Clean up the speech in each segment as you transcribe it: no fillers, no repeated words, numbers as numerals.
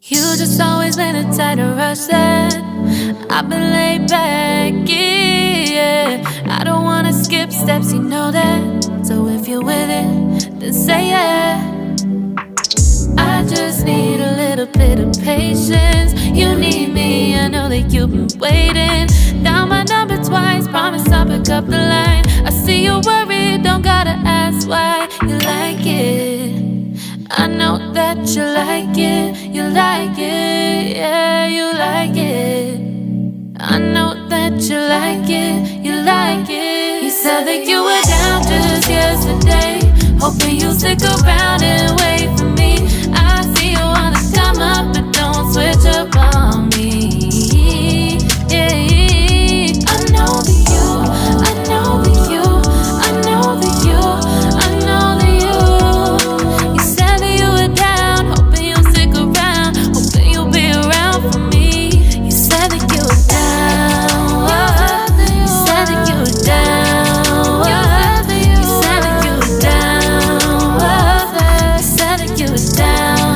You just always been the type to rush that. I've been laid back, yeah. I don't wanna skip steps, you know that. So if you're with it, then say yeah. I just need a little bit of patience. You need me, I know that you've been waiting. Down my number twice, promise I'll pick up the line. I see you worried, don't gotta ask why. You like it, I know that you like it. You like it, yeah, you like it. I know that you like it, you like it. You said that you were down just yesterday, hoping you'll stick around and wait for me. I see you wanna come up, but don't switch up on me. Yeah, I know that you, I know that you, I know that you, I know that you. You said that you were down, hoping you'll stick around, hoping you'll be around for me. You said that you were down, you said that you were down, you said that you were down, you said that you were down,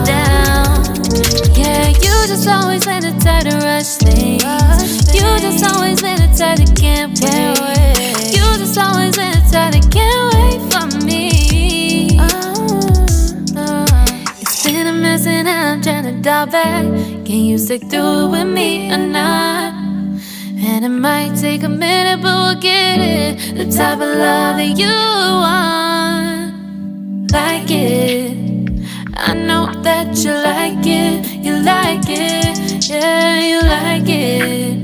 down. Yeah, you just always been the type to rush things. You just always been the type that can't wait. You just always been the type that can't wait for me. It's been a mess and I'm trying to dial back. Can you stick through it with me or not? And it might take a minute, but we'll get it. The type of love that you want. Like it, I know that you like it. You like it, yeah, you like it.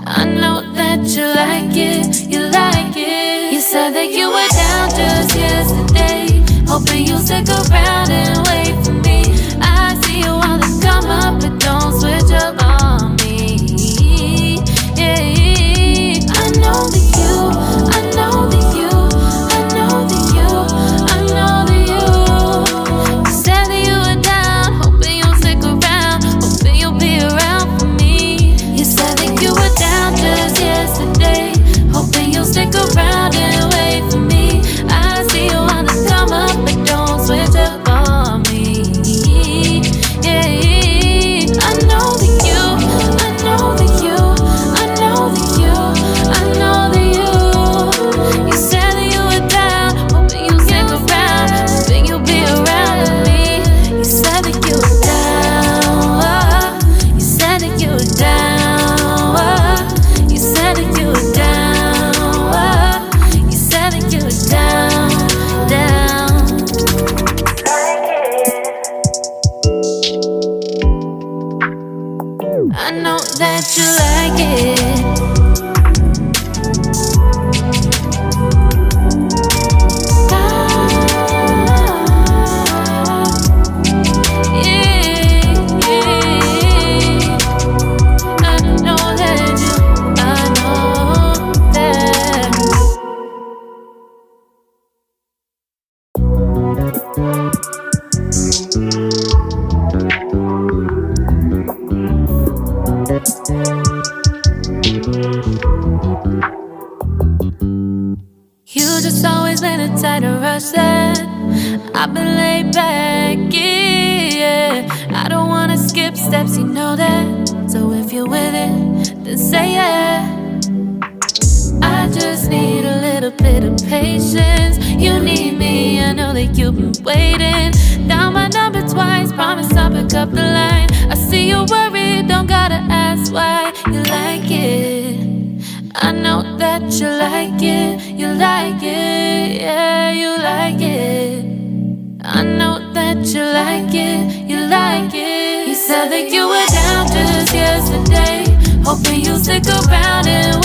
I know that you like it. You like it. You said that you were down just yesterday, hoping you'll stick around and wait for me. I see you wanna come up, but don't switch up on me. Yeah, I know that you, I know that you, I know that you, I know that you. You said that you were down, hoping you'll stick around, hoping you'll be around for me. You said that you were down just yesterday, hoping you'll stick around and wait for me. I see you wanna come up, but don't switch up on me. Yeah, I know that you, I know that you, I know that you, I know that you. You said that you were down, hoping you'll stick around, hoping you'll be around with me. You said that you were down, you said that you were down, you said that you were down, you said that you were down, down. I know that you like it. You just always been the type to rush that. I've been laid back, yeah. I don't wanna skip steps, you know that. So if you're with it, then say yeah. I just need a little bit of patience. You need me, I know that you've been waiting. Down my number twice, promise I'll pick up the line. I see you worried, don't gotta ask why. You like it, I know that you like it. You like it, yeah, you like it. I know that you like it. You like it. You said that you were down just yesterday, hoping you'll stick around and